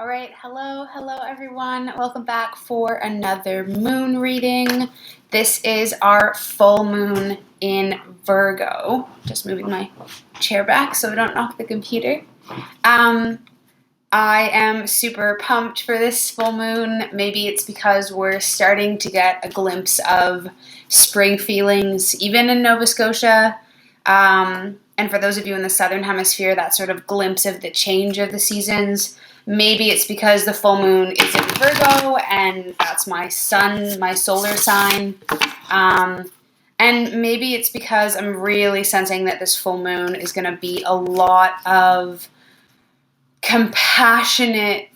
All right, hello everyone. Welcome back for another moon reading. This is our full moon in Virgo. Just moving my chair back so I don't knock the computer. I am super pumped for this full moon. Maybe it's because we're starting to get a glimpse of spring feelings, even in Nova Scotia. And for those of you in the Southern Hemisphere, that sort of glimpse of the change of the seasons. Maybe it's because the full moon is in Virgo, and that's my sun, my solar sign. And maybe it's because I'm really sensing that this full moon is going to be a lot of compassionately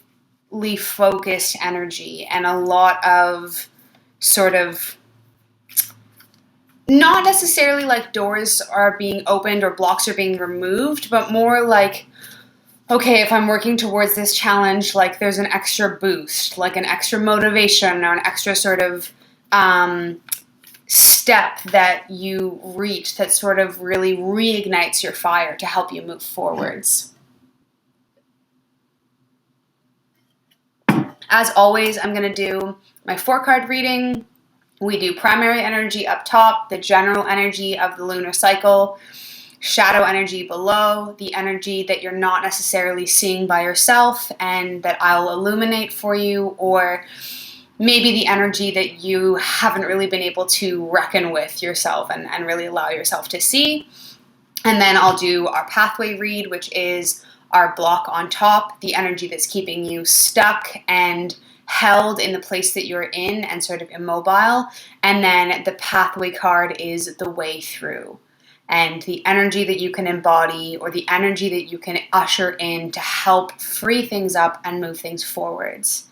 focused energy and a lot of sort of not necessarily like doors are being opened or blocks are being removed, but more like, okay, if I'm working towards this challenge, like there's an extra boost, like an extra motivation or an extra sort of step that you reach that sort of really reignites your fire to help you move forwards. As always, I'm going to do my 4-card reading. We do primary energy up top, the general energy of the lunar cycle, shadow energy below, the energy that you're not necessarily seeing by yourself and that I'll illuminate for you, or maybe the energy that you haven't really been able to reckon with yourself and really allow yourself to see. And then I'll do our pathway read, which is our block on top, the energy that's keeping you stuck and held in the place that you're in and sort of immobile. And then the pathway card is the way through, and the energy that you can embody or the energy that you can usher in to help free things up and move things forwards.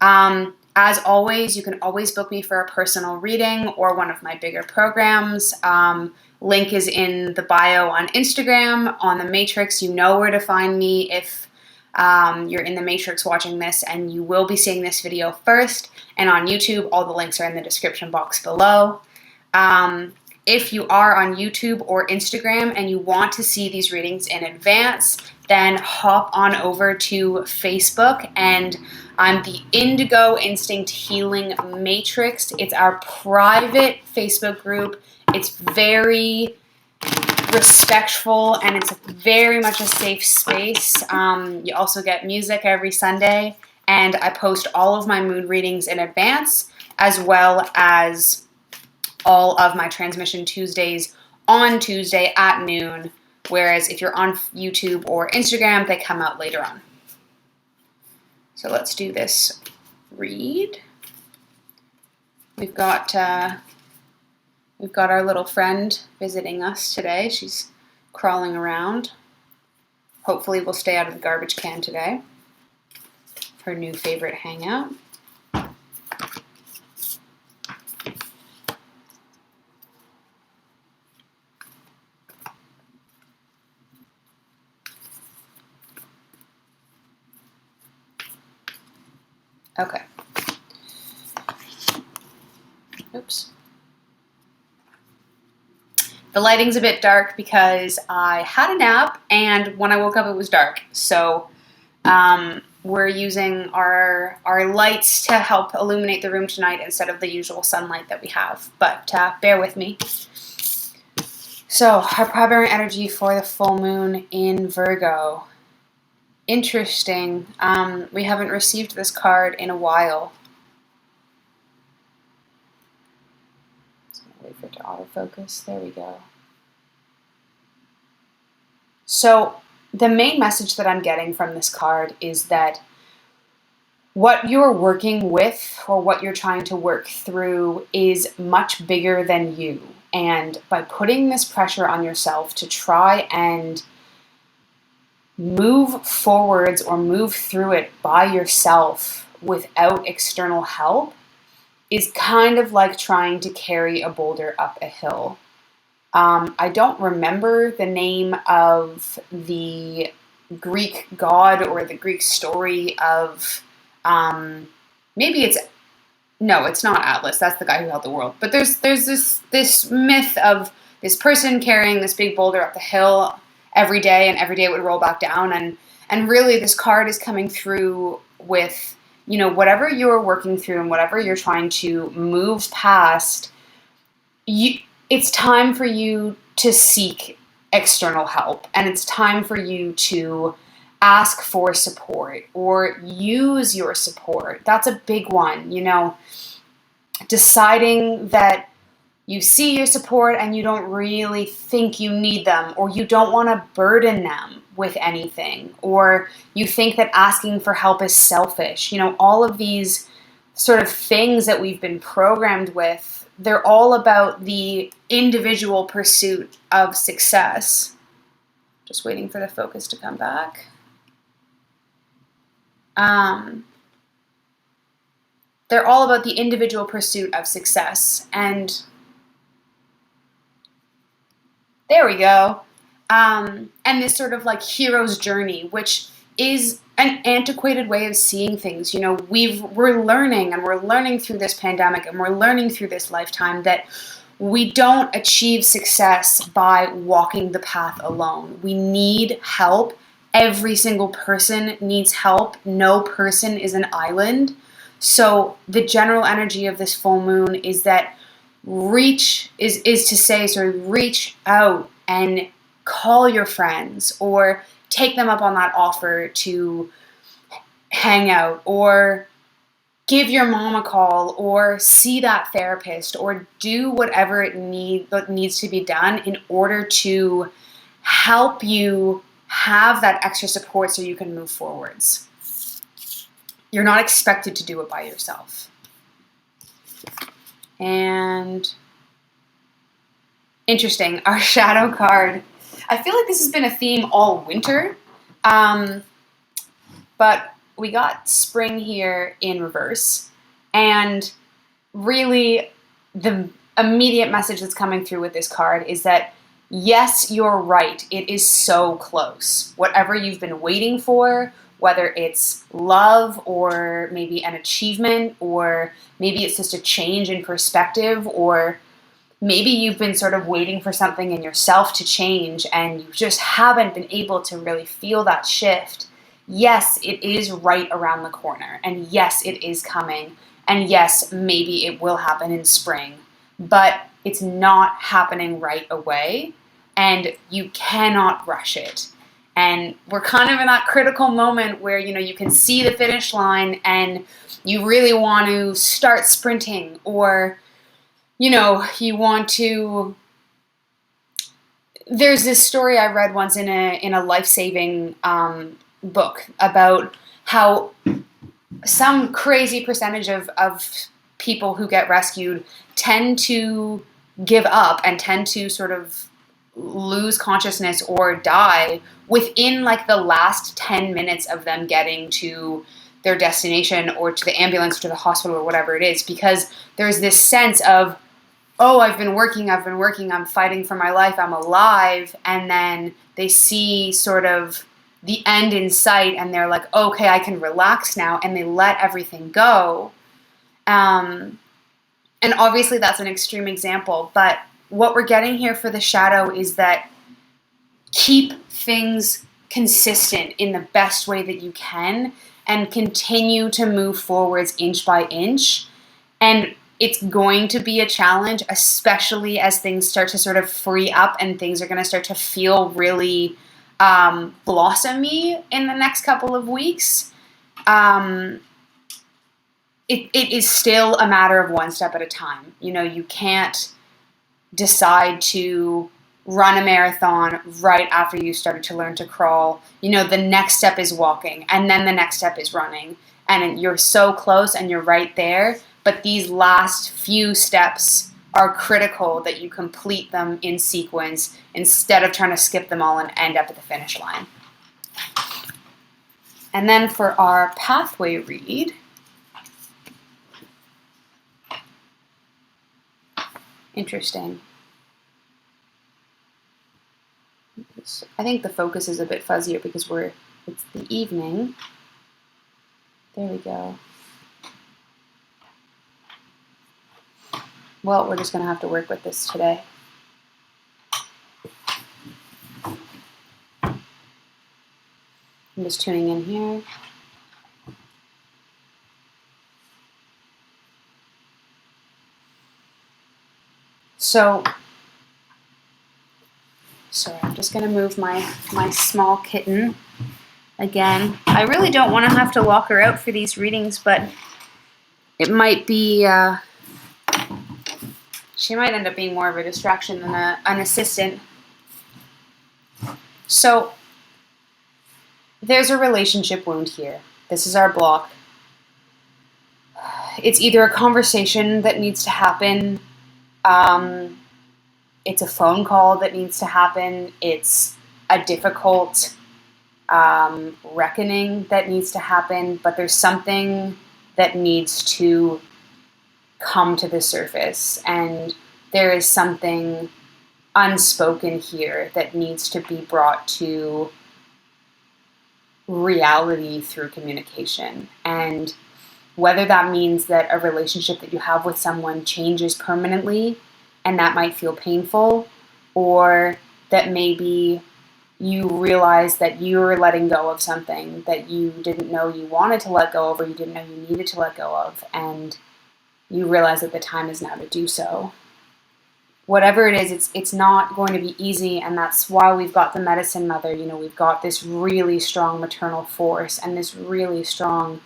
As always, you can always book me for a personal reading or one of my bigger programs. Link is in the bio on Instagram, on the Matrix. You know where to find me if you're in the Matrix watching this, and you will be seeing this video first. And on YouTube, all the links are in the description box below. If you are on YouTube or Instagram and you want to see these readings in advance, then hop on over to Facebook, and I'm the Indigo Instinct Healing Matrix. It's our private Facebook group. It's very respectful and it's very much a safe space. You also get music every Sunday, and I post all of my moon readings in advance, as well as all of my transmission Tuesdays on Tuesday at noon, whereas if you're on YouTube or Instagram, they come out later on. So let's do this read. We've got our little friend visiting us today. She's crawling around. Hopefully we'll stay out of the garbage can today. Her new favorite hangout. Okay. Oops. The lighting's a bit dark because I had a nap, and when I woke up it was dark. So we're using our lights to help illuminate the room tonight instead of the usual sunlight that we have. But bear with me. So our primary energy for the full moon in Virgo. Interesting. We haven't received this card in a while. Wait for it to autofocus. There we go. So the main message that I'm getting from this card is that what you're working with or what you're trying to work through is much bigger than you. And by putting this pressure on yourself to try and move forwards or move through it by yourself without external help is kind of like trying to carry a boulder up a hill. I don't remember the name of the Greek god or the Greek story of, maybe it's not Atlas. That's the guy who held the world. But there's this myth of this person carrying this big boulder up the hill every day, and every day it would roll back down. And really, this card is coming through with, whatever you're working through and whatever you're trying to move past, it's time for you to seek external help. And it's time for you to ask for support or use your support. That's a big one, deciding that you see your support and you don't really think you need them, or you don't want to burden them with anything, or you think that asking for help is selfish. All of these sort of things that we've been programmed with, they're all about the individual pursuit of success. Just waiting for the focus to come back. They're all about the individual pursuit of success. And there we go. And this sort of like hero's journey, which is an antiquated way of seeing things. We're learning through this pandemic, and we're learning through this lifetime that we don't achieve success by walking the path alone. We need help. Every single person needs help. No person is an island. So the general energy of this full moon is that reach out and call your friends, or take them up on that offer to hang out, or give your mom a call, or see that therapist, or do whatever it needs to be done in order to help you have that extra support so you can move forwards. You're not expected to do it by yourself. And interesting, our shadow card. I feel like this has been a theme all winter, but we got spring here in reverse. And really, the immediate message that's coming through with this card is that, yes, you're right. It is so close. Whatever you've been waiting for, whether it's love or maybe an achievement, or maybe it's just a change in perspective, or maybe you've been sort of waiting for something in yourself to change and you just haven't been able to really feel that shift. Yes, it is right around the corner, and yes, it is coming, and yes, maybe it will happen in spring, but it's not happening right away, and you cannot rush it. And we're kind of in that critical moment where, you can see the finish line and you really want to start sprinting, or, you want to. There's this story I read once in a life-saving book about how some crazy percentage of people who get rescued tend to give up and tend to sort of lose consciousness or die within like the last 10 minutes of them getting to their destination, or to the ambulance, or to the hospital, or whatever it is, because there's this sense of, oh, I've been working, I'm fighting for my life, I'm alive, and then they see sort of the end in sight, and they're like, okay, I can relax now, and they let everything go. And obviously that's an extreme example, but what we're getting here for the shadow is that keep things consistent in the best way that you can, and continue to move forwards inch by inch. And it's going to be a challenge, especially as things start to sort of free up and things are going to start to feel really blossomy in the next couple of weeks. It is still a matter of one step at a time. You can't decide to run a marathon right after you started to learn to crawl. The next step is walking, and then the next step is running. And you're so close and you're right there. But these last few steps are critical that you complete them in sequence instead of trying to skip them all and end up at the finish line. And then for our pathway read, interesting. I think the focus is a bit fuzzier because it's the evening. There we go. Well, we're just going to have to work with this today. I'm just tuning in here. So, sorry, I'm just going to move my small kitten again. I really don't want to have to walk her out for these readings, but it might be, she might end up being more of a distraction than an assistant. So, there's a relationship wound here. This is our block. It's either a conversation that needs to happen, it's a phone call that needs to happen, it's a difficult reckoning that needs to happen, but there's something that needs to come to the surface, and there is something unspoken here that needs to be brought to reality through communication. And whether that means that a relationship that you have with someone changes permanently, and that might feel painful, or that maybe you realize that you're letting go of something that you didn't know you wanted to let go of, or you didn't know you needed to let go of, and you realize that the time is now to do so. Whatever it is, it's not going to be easy, and that's why we've got the medicine mother. We've got this really strong maternal force and this really strong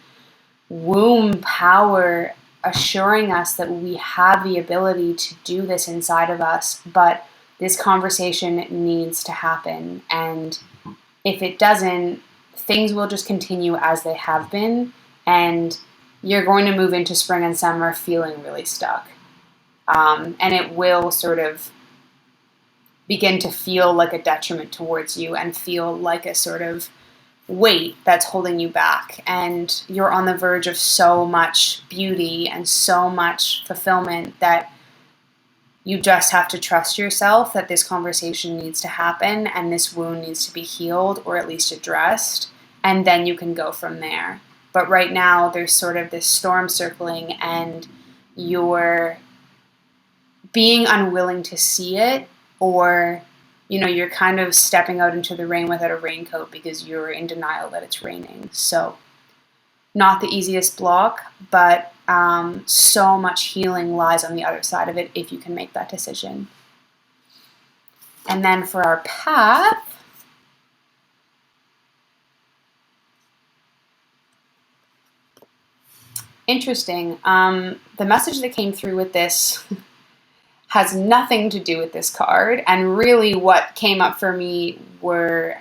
womb power assuring us that we have the ability to do this inside of us, but this conversation needs to happen. And if it doesn't, things will just continue as they have been, and you're going to move into spring and summer feeling really stuck. And it will sort of begin to feel like a detriment towards you and feel like a sort of weight that's holding you back. And you're on the verge of so much beauty and so much fulfillment that you just have to trust yourself that this conversation needs to happen and this wound needs to be healed, or at least addressed, and then you can go from there. But right now there's sort of this storm circling, and you're being unwilling to see it, or you're kind of stepping out into the rain without a raincoat because you're in denial that it's raining. So not the easiest block, but so much healing lies on the other side of it if you can make that decision. And then for our path, interesting. The message that came through with this has nothing to do with this card, and really what came up for me were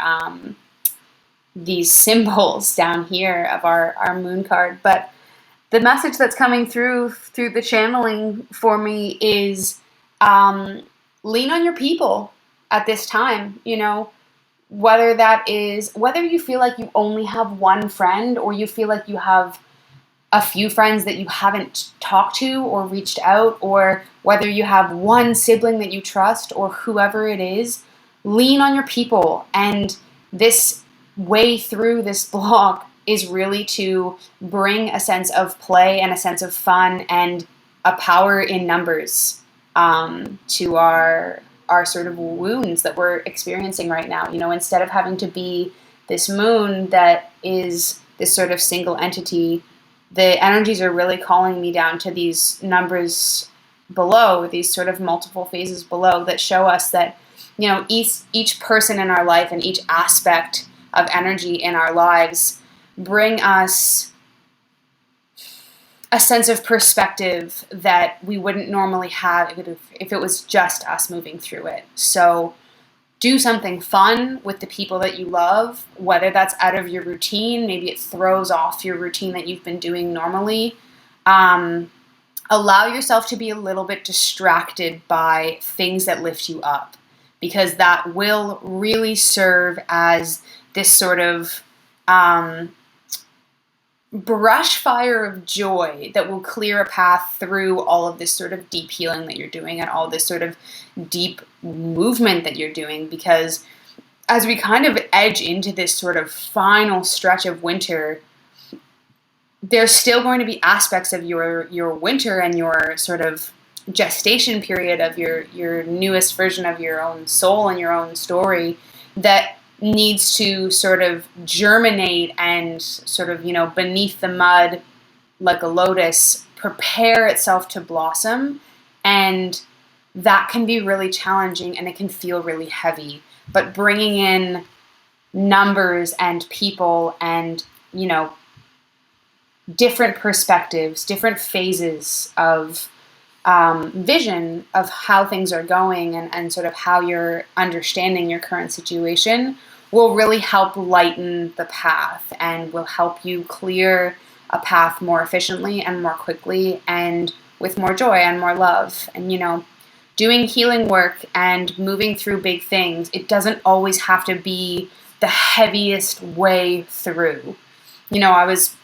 these symbols down here of our moon card. But the message that's coming through the channeling for me is lean on your people at this time. Whether you feel like you only have one friend, or you feel like you have a few friends that you haven't talked to or reached out, or whether you have one sibling that you trust, or whoever it is, lean on your people. And this way through this block is really to bring a sense of play and a sense of fun and a power in numbers to our sort of wounds that we're experiencing right now. Instead of having to be this moon that is this sort of single entity, the energies are really calling me down to these numbers below, these sort of multiple phases below, that show us that, each person in our life and each aspect of energy in our lives bring us a sense of perspective that we wouldn't normally have if it was just us moving through it. So do something fun with the people that you love, whether that's out of your routine, maybe it throws off your routine that you've been doing normally. Allow yourself to be a little bit distracted by things that lift you up, because that will really serve as this sort of brush fire of joy that will clear a path through all of this sort of deep healing that you're doing and all this sort of deep movement that you're doing. Because as we kind of edge into this sort of final stretch of winter, there's still going to be aspects of your winter and your sort of gestation period of your newest version of your own soul and your own story that needs to sort of germinate and sort of, beneath the mud like a lotus, prepare itself to blossom. And that can be really challenging and it can feel really heavy. But bringing in numbers and people and, different perspectives, different phases of vision of how things are going and sort of how you're understanding your current situation will really help lighten the path and will help you clear a path more efficiently and more quickly and with more joy and more love. And, doing healing work and moving through big things, it doesn't always have to be the heaviest way through. I was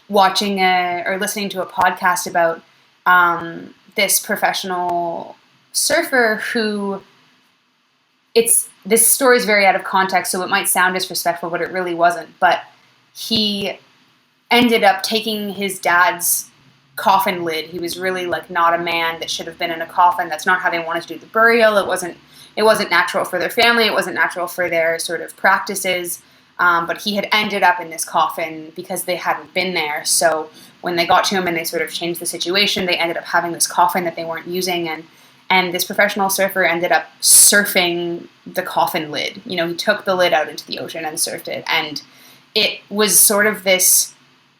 watching or listening to a podcast about this professional surfer who, this story is very out of context, so it might sound disrespectful, but it really wasn't. But he ended up taking his dad's coffin lid. He was really not a man that should have been in a coffin. That's not how they wanted to do the burial. It wasn't natural for their family. It wasn't natural for their sort of practices. But he had ended up in this coffin because they hadn't been there. So when they got to him and they sort of changed the situation, they ended up having this coffin that they weren't using. And this professional surfer ended up surfing the coffin lid. He took the lid out into the ocean and surfed it. And it was sort of this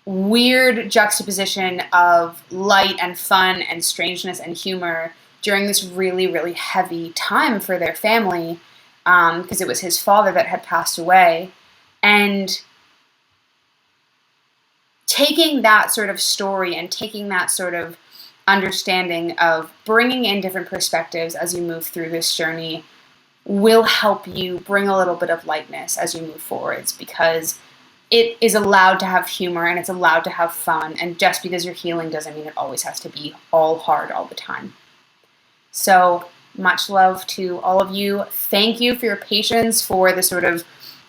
weird juxtaposition of light and fun and strangeness and humor during this really, really heavy time for their family, because it was his father that had passed away. And taking that sort of story and taking that sort of understanding of bringing in different perspectives as you move through this journey will help you bring a little bit of lightness as you move forwards, because it is allowed to have humor and it's allowed to have fun. And just because you're healing doesn't mean it always has to be all hard all the time. So much love to all of you. Thank you for your patience for the sort of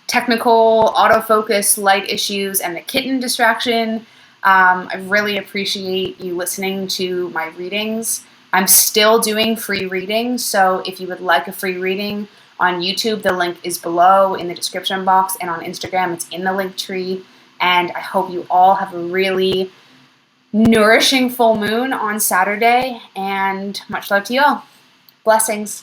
technical autofocus light issues and the kitten distraction. I really appreciate you listening to my readings. I'm still doing free readings, so if you would like a free reading on YouTube, the link is below in the description box, and on Instagram, it's in the link tree. And I hope you all have a really nourishing full moon on Saturday, and much love to you all. Blessings.